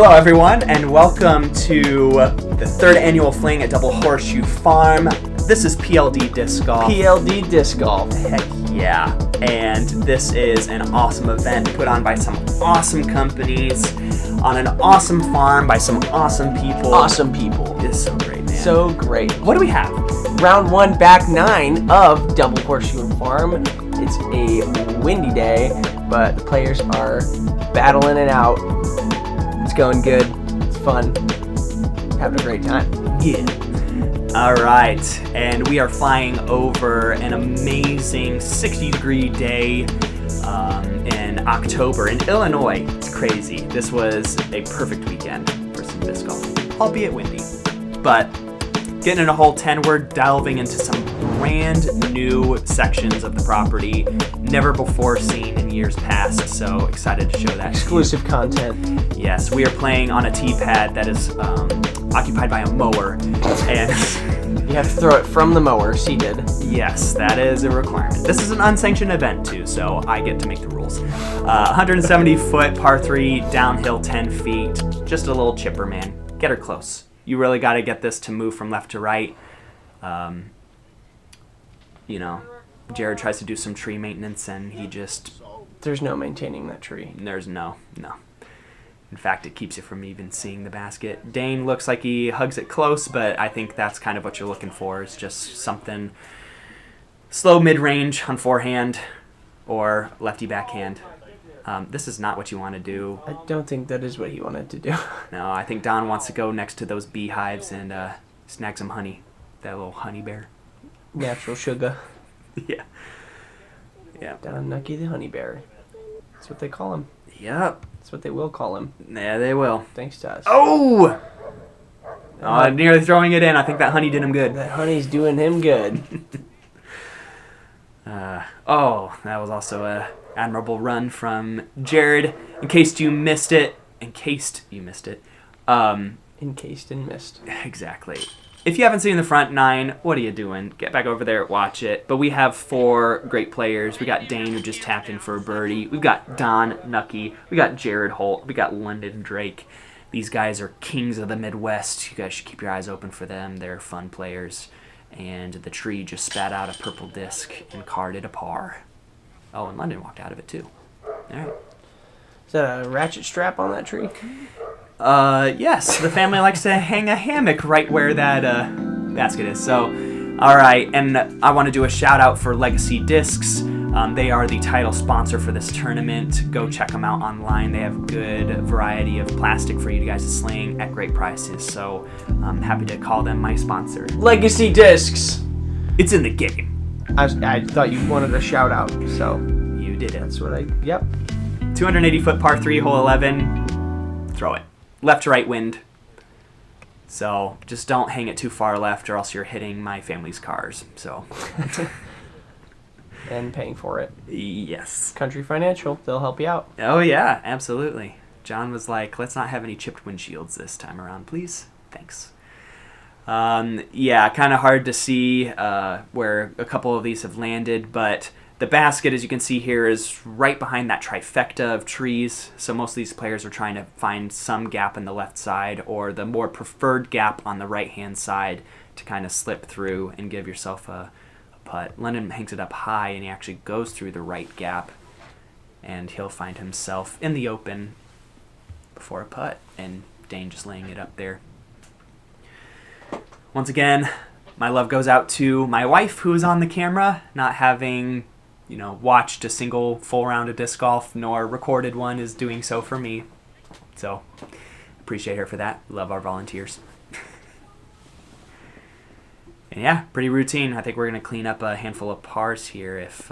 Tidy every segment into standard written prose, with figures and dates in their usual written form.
Hello everyone, and welcome to the third annual Fling at Double Horseshoe Farm. This is PLD Disc Golf. PLD Disc Golf. Heck yeah. And this is an awesome event put on by some awesome companies on an awesome farm by some awesome people. Awesome people. It's so great, man. So great. What do we have? Round 1, back 9 of Double Horseshoe Farm. It's a windy day, but the players are battling it out. It's going good. It's fun. Having a great time. Yeah. All right, and we are flying over an amazing 60-degree day in October in Illinois. It's crazy. This was a perfect weekend for some disc golf, albeit windy. But getting into hole 10, we're delving into some brand new sections of the property, never before seen in years past, so excited to show that. Exclusive content. Yes, we are playing on a tee pad that is occupied by a mower, and you have to throw it from the mower, seated. Yes, that is a requirement. This is an unsanctioned event too, so I get to make the rules. 170-foot par 3, downhill 10 feet, just a little chipper, man. Get her close. You really got to get this to move from left to right. Jared tries to do some tree maintenance, and he just... There's no maintaining that tree. There's no. In fact, it keeps you from even seeing the basket. Dane looks like he hugs it close, but I think that's kind of what you're looking for, is just something slow mid-range on forehand or lefty backhand. This is not what you want to do. I don't think that is what he wanted to do. No, I think Don wants to go next to those beehives and snag some honey. That little honey bear. Natural sugar. Yeah. Don Knuckey the honey bear. That's what they call him. Yep. That's what they will call him. Yeah, they will. Thanks to us. Oh! Nearly throwing it in. I think that honey did him good. That honey's doing him good. That was also a admirable run from Jared. Encased you missed it. Encased and missed. Exactly. If you haven't seen the front 9, what are you doing? Get back over there, watch it. But we have 4 great players. We got Dane, who just tapped in for a birdie. We've got Don Knuckey. We got Jared Holt. We got Payton Drake. These guys are kings of the Midwest. You guys should keep your eyes open for them. They're fun players. And the tree just spat out a purple disc and carded a par. Oh, and London walked out of it too. All right. Is that a ratchet strap on that tree? Yes. The family likes to hang a hammock right where that basket is. So, all right. And I want to do a shout out for Legacy Discs. They are the title sponsor for this tournament. Go check them out online. They have good variety of plastic for you guys to sling at great prices. So I'm happy to call them my sponsor. Legacy Discs. It's in the game. I thought you wanted a shout out, so you did it. That's what Yep. 280-foot par 3, hole 11. Throw it. Left to right wind. So just don't hang it too far left, or else you're hitting my family's cars. So. And paying for it. Yes. Country Financial, they'll help you out. Oh yeah, absolutely. John was like, let's not have any chipped windshields this time around, please. Thanks. Kind of hard to see where a couple of these have landed, but the basket, as you can see here, is right behind that trifecta of trees. So most of these players are trying to find some gap in the left side or the more preferred gap on the right-hand side to kind of slip through and give yourself a putt. Lennon hangs it up high, and he actually goes through the right gap, and he'll find himself in the open before a putt, and Dane just laying it up there. Once again, my love goes out to my wife, who is on the camera, not having, watched a single full round of disc golf, nor recorded one, is doing so for me. So, appreciate her for that. Love our volunteers. And yeah, pretty routine. I think we're going to clean up a handful of pars here if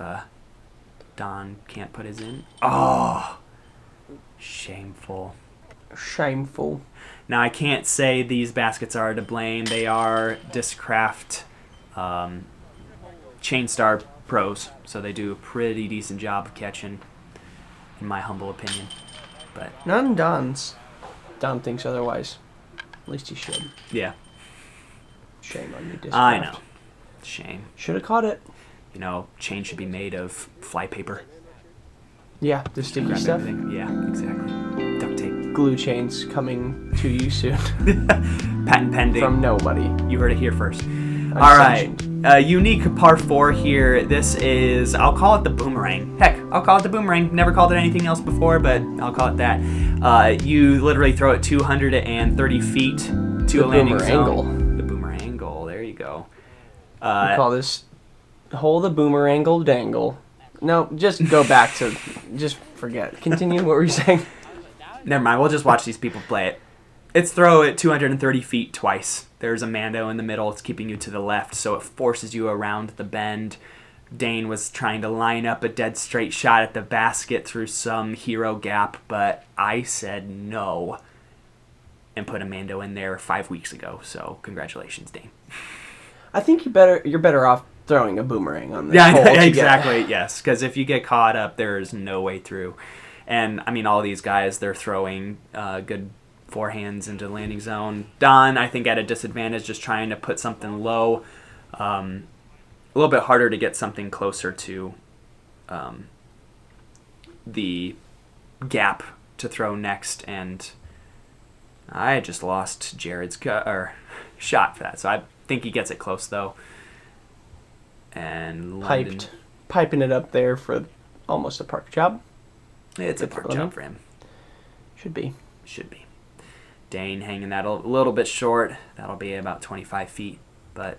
Don can't put his in. Oh, shameful. Shameful. Now, I can't say these baskets are to blame. They are Discraft Chainstar pros, so they do a pretty decent job of catching, in my humble opinion. But none Don's. Don thinks otherwise. At least he should. Yeah. Shame on you, Discraft. I know. Shame. Should have caught it. Chain should be made of fly paper. Yeah, the sticky stuff. Everything. Yeah, exactly. Duct tape. glue chains coming to you soon. Patent pending. From nobody. You heard it here first. All right. Unique par 4 here. This is, I'll call it the boomerang. Heck, I'll call it the boomerang. Never called it anything else before, but I'll call it that. You literally throw it 230 feet to a landing zone. The boomerangle. There you go. We call this hole the boomerangle dangle. No, just go back to, just forget. Continue. What were you saying? Never mind. We'll just watch these people play it. It's throw at 230 feet twice. There's a Mando in the middle. It's keeping you to the left, so it forces you around the bend. Dane was trying to line up a dead straight shot at the basket through some hero gap, but I said no and put a Mando in there 5 weeks ago. So congratulations, Dane. I think you're better off throwing a boomerang on this hole. Yeah, exactly. Yes, because if you get caught up, there is no way through. And I mean, all these guys, they're throwing good forehands into the landing zone. Don, I think, at a disadvantage, just trying to put something low. A little bit harder to get something closer to the gap to throw next, and I just lost Jared's shot for that. So I think he gets it close though. And London, piping it up there for almost a park job. It's a park job for him. Should be. Dane hanging that a little bit short. That'll be about 25 feet. But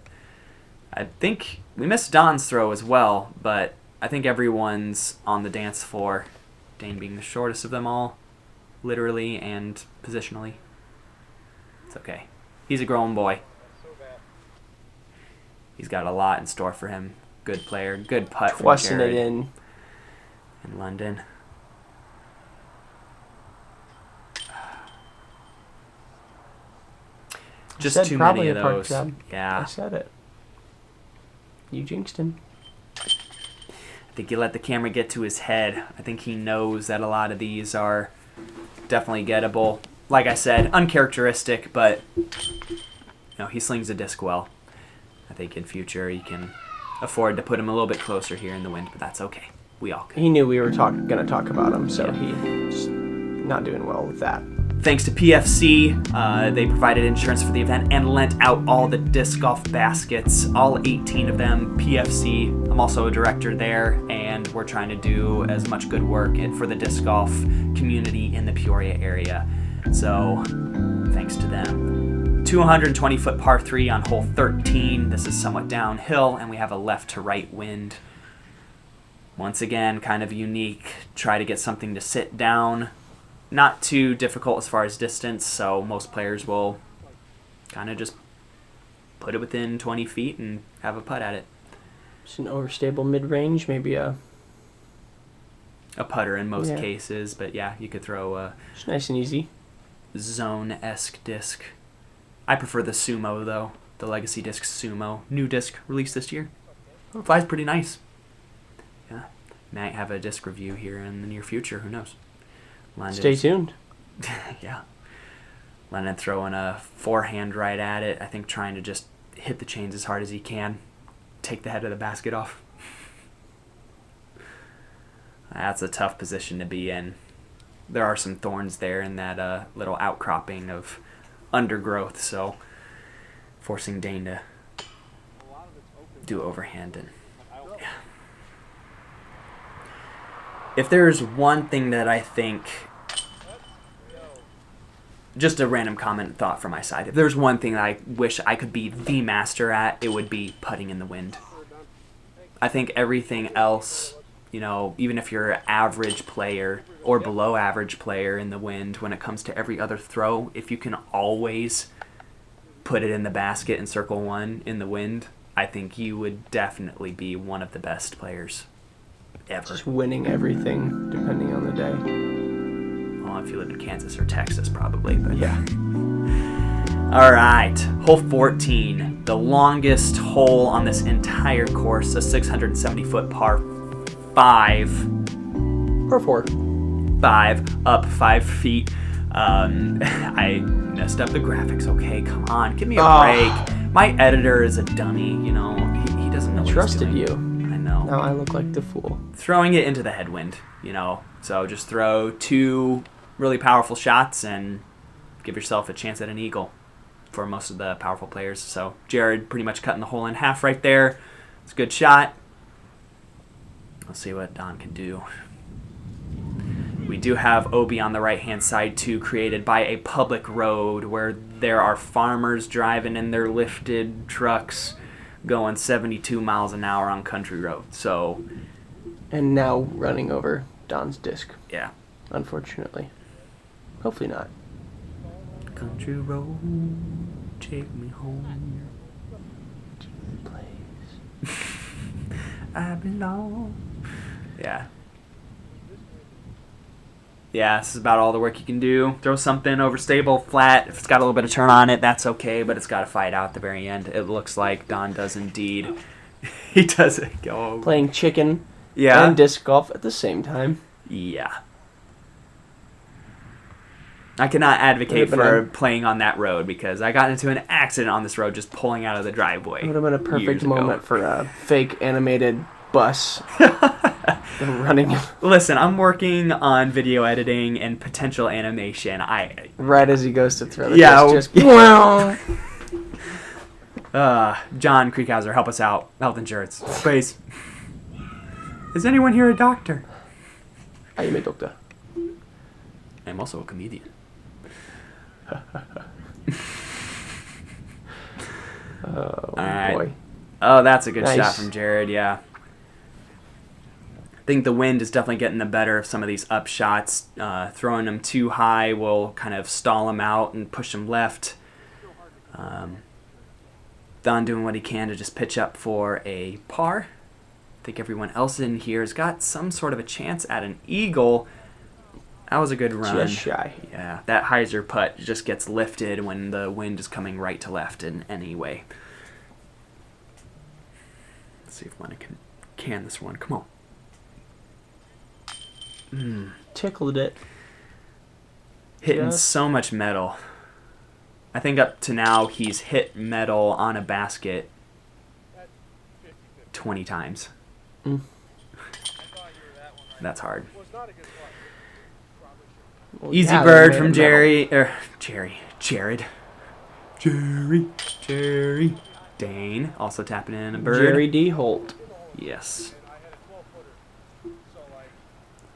I think we missed Don's throw as well, but I think everyone's on the dance floor. Dane being the shortest of them all, literally and positionally. It's okay. He's a grown boy. He's got a lot in store for him. Good player, good putt from Jared. It in London. Just too many of those. Yeah. I said it. You jinxed him. I think you let the camera get to his head. I think he knows that a lot of these are definitely gettable. Like I said, uncharacteristic, but he slings a disc well. I think in future he can afford to put him a little bit closer here in the wind, but that's okay. We all could. He knew we were going to talk about him, so he's not doing well with that. Thanks to PFC, they provided insurance for the event and lent out all the disc golf baskets, all 18 of them. PFC, I'm also a director there, and we're trying to do as much good work for the disc golf community in the Peoria area. So, thanks to them. 220-foot par 3 on hole 13. This is somewhat downhill, and we have a left to right wind. Once again, kind of unique. Try to get something to sit down. Not too difficult as far as distance, so most players will kind of just put it within 20 feet and have a putt at it. It's an overstable mid-range, maybe a putter in most cases, but yeah, you could throw a it's nice and easy zone-esque disc. I prefer the Sumo though, the Legacy Disc Sumo. New disc released this year. It flies pretty nice. Yeah, might have a disc review here in the near future, who knows. Stay tuned. Yeah. Lennon throwing a forehand right at it. I think trying to just hit the chains as hard as he can. Take the head of the basket off. That's a tough position to be in. There are some thorns there in that little outcropping of undergrowth, so forcing Dane to do overhand. And yeah. If there's one thing that I think, just a random comment thought from my side, if there's one thing that I wish I could be the master at, it would be putting in the wind. I think everything else, even if you're an average player or below average player in the wind, when it comes to every other throw, if you can always put it in the basket in circle one in the wind, I think you would definitely be one of the best players ever. Just winning everything, depending on the day. Well, if you live in Kansas or Texas, probably. But yeah. All right, hole 14, the longest hole on this entire course, a 670-foot par 5. Par 4. 5, up 5 feet. I messed up the graphics. Okay, come on, give me a break. My editor is a dummy. He doesn't know what he's doing. I trusted you. I know. Now I look like the fool. Throwing it into the headwind. So just throw 2 really powerful shots and give yourself a chance at an eagle for most of the powerful players. So Jared pretty much cutting the hole in half right there. It's a good shot. Let's see what Don can do. We do have Obi on the right-hand side, too, created by a public road where there are farmers driving in their lifted trucks going 72 miles an hour on country roads. So, and now running over Don's disc. Yeah. Unfortunately. Hopefully not. Country road, take me home to the place I belong. Yeah. Yeah, this is about all the work you can do. Throw something over stable, flat. If it's got a little bit of turn on it, that's okay, but it's got to fight out at the very end. It looks like Don does indeed. He does it. Go. Playing chicken and disc golf at the same time. Yeah. I cannot advocate for playing on that road because I got into an accident on this road just pulling out of the driveway. It would have been a perfect moment for a fake animated bus. Running. Listen, I'm working on video editing and potential animation. Right as he goes to throw the disc, just wow. John Creekhauser, help us out. Health insurance, please. Is anyone here a doctor? I am a doctor. I'm also a comedian. Oh, right. Boy. Oh, that's a good Nice. shot from Jared, yeah. I think the wind is definitely getting the better of some of these up shots. Throwing them too high will kind of stall them out and push them left. Don doing what he can to just pitch up for a par. I think everyone else in here has got some sort of a chance at an eagle. That was a good run. Just shy. Yeah, that hyzer putt just gets lifted when the wind is coming right to left in any way. Let's see if Lennon can this one. Come on. Tickled it. Hitting so much metal. I think up to now he's hit metal on a basket 20 times. That's hard. Well, Easy yeah, bird they from made it Jared. Jerry. Dane also tapping in a bird. Jerry D. Holt. Yes.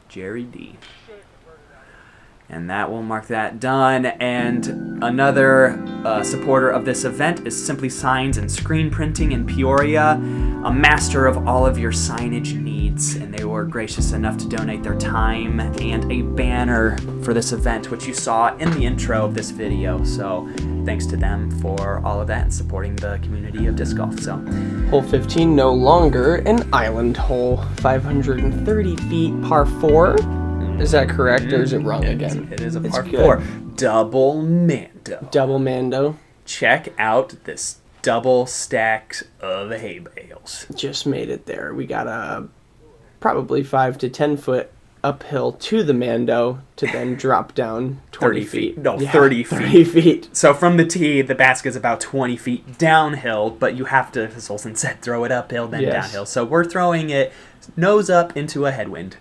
Jerry D. And that will mark that done. And another supporter of this event is Simply Signs and Screen Printing in Peoria, a master of all of your signage needs. And they were gracious enough to donate their time and a banner for this event, which you saw in the intro of this video. So thanks to them for all of that and supporting the community of disc golf. So Hole 15 no longer an island hole. 530 feet, par 4. Is that correct, or is it wrong again? It is a par 4. Double Mando. Double Mando. Check out this double stack of hay bales. Just made it there. We got a probably 5 to 10 foot uphill to the Mando to then drop down 20 feet. No, yeah, 30 feet. 30 feet. So from the tee, the basket's about 20 feet downhill, but you have to, as Olsen said, throw it uphill, then downhill. So we're throwing it nose up into a headwind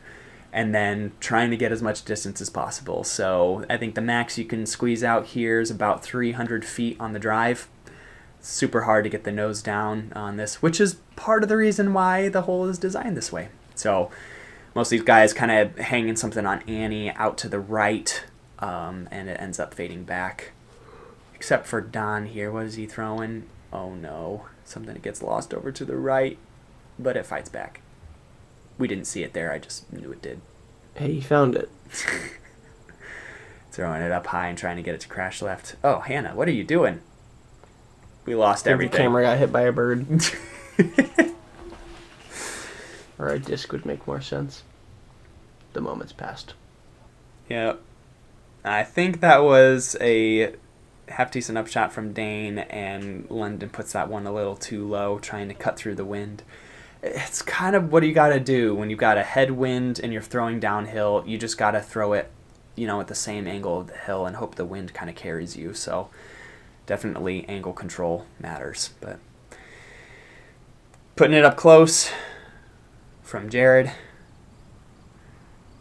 and then trying to get as much distance as possible. So I think the max you can squeeze out here is about 300 feet on the drive. Super hard to get the nose down on this, which is part of the reason why the hole is designed this way. So most of these guys kind of hanging something on Annie out to the right, and it ends up fading back. Except for Don here. What is he throwing? Oh no. Something that gets lost over to the right, but it fights back. We didn't see it there. I just knew it did. Hey, you found it. Throwing it up high and trying to get it to crash left. Oh, Hannah, what are you doing? We lost everything. The camera got hit by a bird. Or a disc would make more sense. The moment's passed. Yep. I think that was a half-decent upshot from Dane, and London puts that one a little too low, trying to cut through the wind. It's kind of what you got to do when you've got a headwind and you're throwing downhill. You just got to throw it, at the same angle of the hill and hope the wind kind of carries you. So definitely angle control matters. But putting it up close from Jared.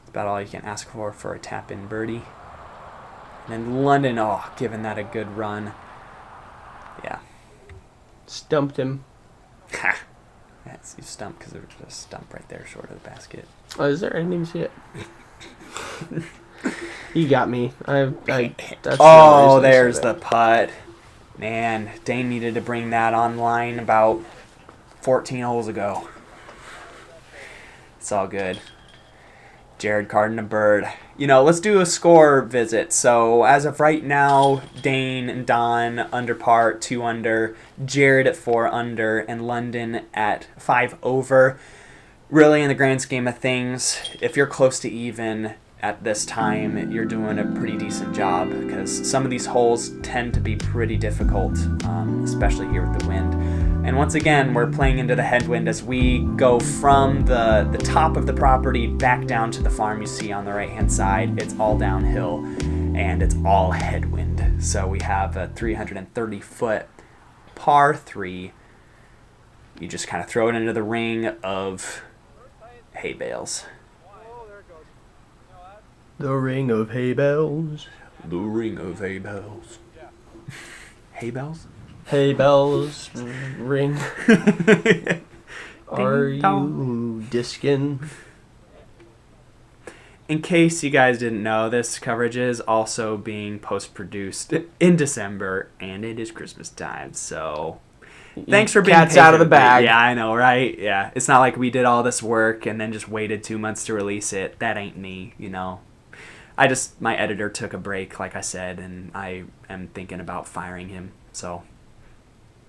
It's about all you can ask for a tap-in birdie. And then London, giving that a good run. Yeah. Stumped him. Ha! Yes, you stumped because there's a stump right there short of the basket. Oh, is there? I didn't even see it. You got me. That's there's the putt. Man, Dane needed to bring that online about 14 holes ago. It's all good. Jared carding a bird. Let's do a score visit. So as of right now, Dane and Don under par, 2 under. Jared at 4 under, and London at 5 over. Really, in the grand scheme of things, if you're close to even at this time, you're doing a pretty decent job, because some of these holes tend to be pretty difficult, especially here with the wind. And once again, we're playing into the headwind as we go from the top of the property back down to the farm you see on the right-hand side. It's all downhill, and it's all headwind. So we have a 330-foot par 3. You just kind of throw it into the ring of hay bales. The ring of hay bales. The ring of hay bales. Hay bells? Hay bells ring. Are you diskin? In case you guys didn't know, this coverage is also being post-produced in December, and it is Christmas time, so thanks for being Cat's out of the bag. Yeah, I know, right? Yeah, it's not like we did all this work and then just waited 2 months to release it. That ain't me, my editor took a break, like I said, and I am thinking about firing him, so...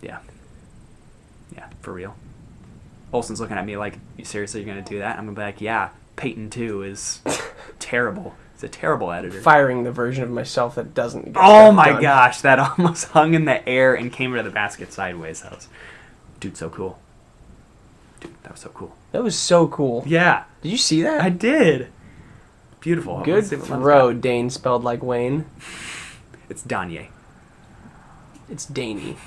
Yeah, for real. Olsen's looking at me like, you seriously, you're going to do that? I'm going to be like, yeah, Payton 2 is terrible. He's a terrible editor. Firing the version of myself that doesn't get Oh my done. gosh, that almost hung in the air and came into the basket sideways. Dude, so cool. Dude, that was so cool. That was so cool. Yeah. Did you see that? I did. Beautiful. Good throw, Dane, spelled like Wayne. It's Danye. It's Daney.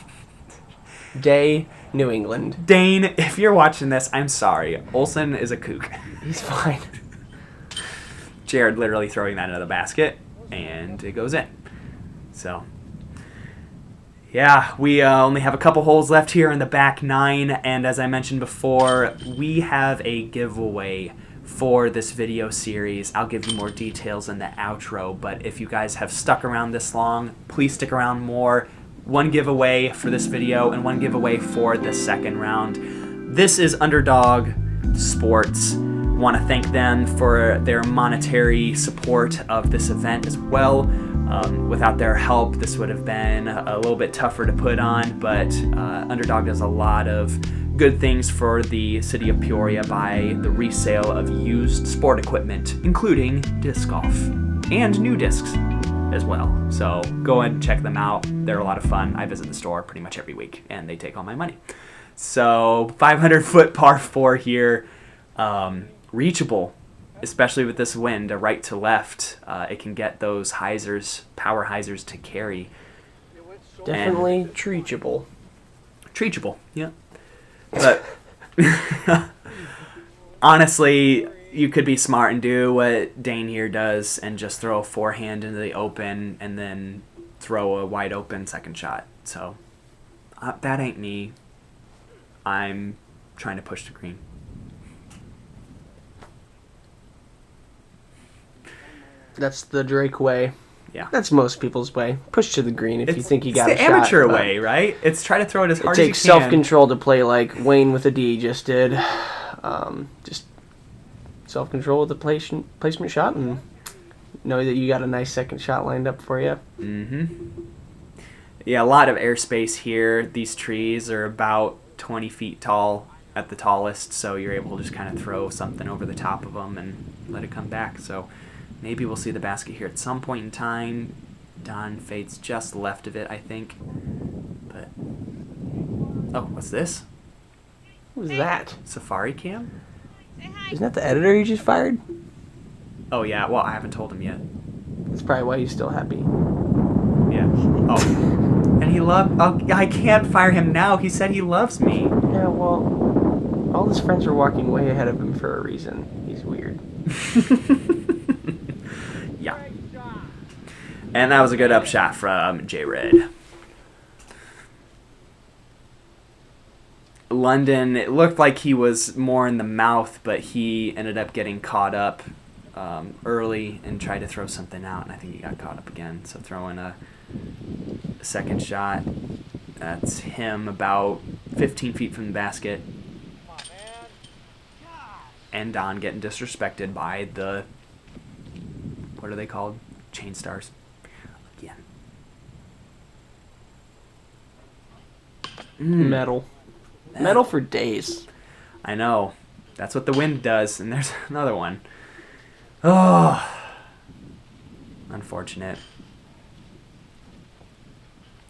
Day, New England. Dane, if you're watching this, I'm sorry. Olsen is a kook. He's fine. Jared literally throwing that into the basket, and it goes in. So, yeah, we only have a couple holes left here in the back 9, and as I mentioned before, we have a giveaway for this video series. I'll give you more details in the outro, but if you guys have stuck around this long, please stick around more. 1 giveaway for this video and 1 giveaway for the second round. This is Underdog Sports. Want to thank them for their monetary support of this event as well. Without their help, this would have been a little bit tougher to put on, but Underdog does a lot of good things for the city of Peoria by the resale of used sport equipment, including disc golf and new discs as well. So go ahead and check them out. They're a lot of fun. I visit the store pretty much every week, and they take all my money. So 500-foot par 4 here, reachable, especially with this wind, a right to left. It can get those power hyzers to carry. Definitely treachable. Treachable, yeah. But honestly, you could be smart and do what Dane here does and just throw a forehand into the open and then throw a wide open second shot. So that ain't me. I'm trying to push the green. That's the Drake way. Yeah. That's most people's way. Push to the green if you think you got a shot. It's the amateur way, right? It's try to throw it as hard as you can. It takes self-control to play like Wayne with a D just did. Just self-control with the placement shot and know that you got a nice second shot lined up for you. Mm-hmm. Yeah, a lot of airspace here. These trees are about 20 feet tall at the tallest, so you're able to just kind of throw something over the top of them and let it come back. So maybe we'll see the basket here at some point in time. Don fades just left of it, I think. But oh, what's this? What was that? Safari cam? Isn't that the editor you just fired? Oh yeah, well I haven't told him yet. That's probably why he's still happy. Yeah. Oh. And he I can't fire him now. He said he loves me. Yeah, well, all his friends are walking way ahead of him for a reason. He's weird. Yeah. And that was a good upshot from J-Red. London, it looked like he was more in the mouth, but he ended up getting caught up early and tried to throw something out, and I think he got caught up again. So throwing a second shot. That's him about 15 feet from the basket. And Don getting disrespected by the, what are they called? Chain stars. Again. Metal for days. I know. That's what the wind does. And there's another one. Oh. Unfortunate.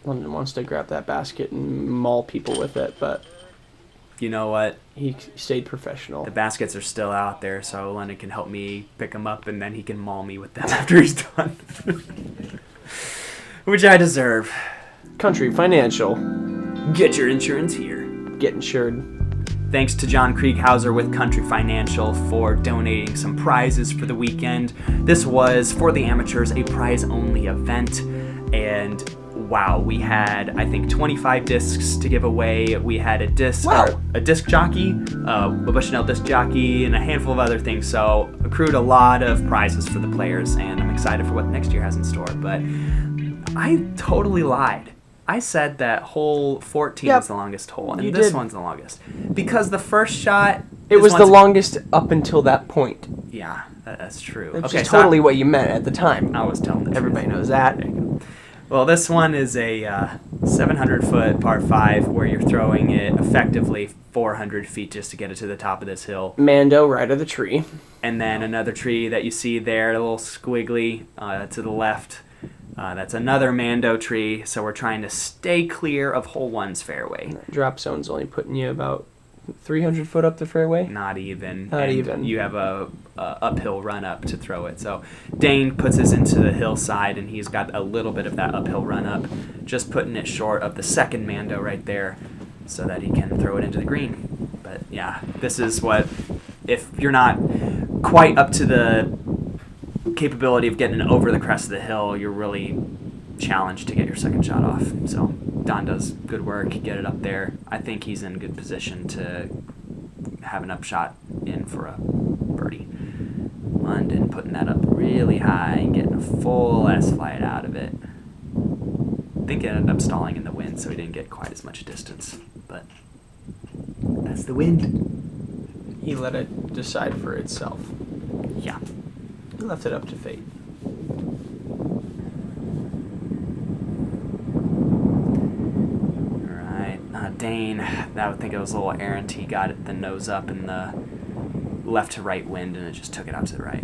London wants to grab that basket and maul people with it, but you know what? He stayed professional. The baskets are still out there, so London can help me pick them up, and then he can maul me with them after he's done. Which I deserve. Country Financial. Get your insurance here. Get insured. Thanks to John Krieghauser with Country Financial for donating some prizes for the weekend. This was, for the amateurs, a prize-only event, and wow, we had, I think, 25 discs to give away. We had a disc jockey, a Bushnell disc jockey, and a handful of other things. So accrued a lot of prizes for the players, and I'm excited for what next year has in store. But I totally lied. I said that hole 14 is the longest hole, and this one's the longest. Because the first shot... It was the longest up until that point. Yeah, that's true. That's totally what you meant at the time. I was telling the truth. Everybody knows that. Well, this one is a 700-foot par 5 where you're throwing it effectively 400 feet just to get it to the top of this hill. Mando, right of the tree. And then another tree that you see there, a little squiggly to the left. That's another Mando tree, so we're trying to stay clear of hole 1's fairway. That drop zone's only putting you about 300 foot up the fairway? Not even. Not even. You have a uphill run up to throw it. So Dane puts his into the hillside, and he's got a little bit of that uphill run up, just putting it short of the second Mando right there so that he can throw it into the green. But yeah, this is what, if you're not quite up to the capability of getting over the crest of the hill, you're really challenged to get your second shot off. So Don does good work, get it up there. I think he's in good position to have an upshot in for a birdie. London putting that up really high and getting a full S-flight out of it. I think it ended up stalling in the wind, so he didn't get quite as much distance. But that's the wind. He let it decide for itself. Yeah. He left it up to fate. Dane, I would think it was a little errant. He got it the nose up in the left to right wind, and it just took it out to the right.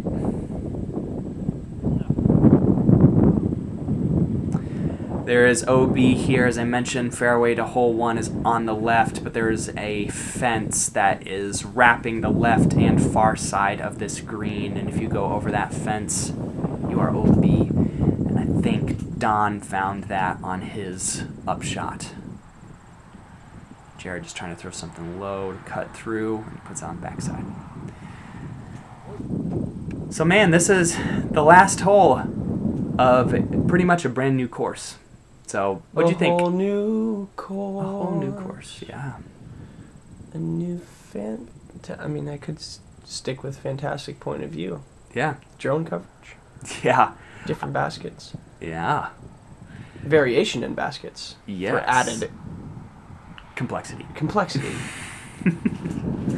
There is OB here, as I mentioned. Fairway to hole 1 is on the left, but there is a fence that is wrapping the left and far side of this green, and if you go over that fence, you are OB. And I think Don found that on his upshot. Jared just trying to throw something low to cut through, and he puts it on the backside. So, man, this is the last hole of pretty much a brand new course. So, what'd you think? A whole new course. A whole new course, yeah. A new I mean, I could stick with fantastic point of view. Yeah. Drone coverage. Yeah. Different baskets. Yeah. Variation in baskets. Yes. For added Complexity.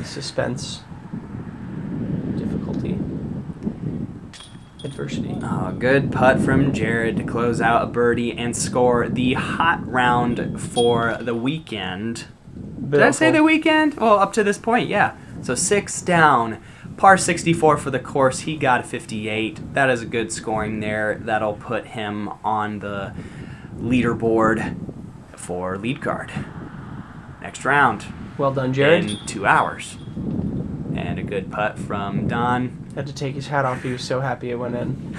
Suspense. Difficulty. Adversity. Oh, good putt from Jared to close out a birdie and score the hot round for the weekend. Did I say the weekend? Well, up to this point, yeah. So 6 down. Par 64 for the course. He got a 58. That is a good scoring there. That'll put him on the leaderboard for lead card. Next round. Well done, Jared. In 2 hours. And a good putt from Don. Had to take his hat off. He was so happy it went in.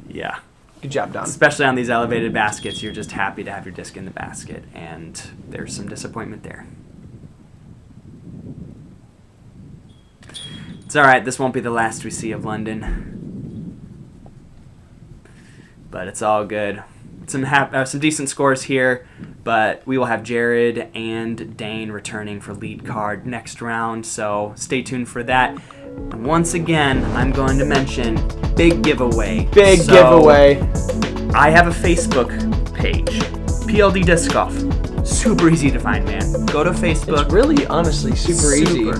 Yeah. Good job, Don. Especially on these elevated baskets, you're just happy to have your disc in the basket, and there's some disappointment there. It's all right. This won't be the last we see of London. but it's all good. Some decent scores here, but we will have Jared and Dane returning for lead card next round, so stay tuned for that. And once again, I'm going to mention big giveaway. Big giveaway. I have a Facebook page, PLD Disc Golf. Super easy to find, man. Go to Facebook. It's really, honestly, super easy.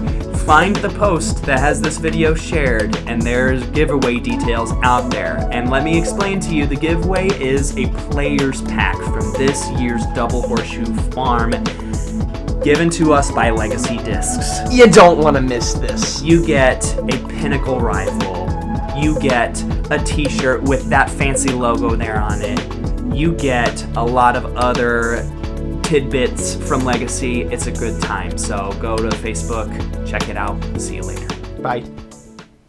Find the post that has this video shared, and there's giveaway details out there. And let me explain to you, the giveaway is a player's pack from this year's Double Horseshoe Farm, given to us by Legacy Discs. You don't want to miss this. You get a Pinnacle rifle. You get a t-shirt with that fancy logo there on it. You get a lot of other tidbits from Legacy. It's a good time. So go to Facebook, check it out. See you later. Bye.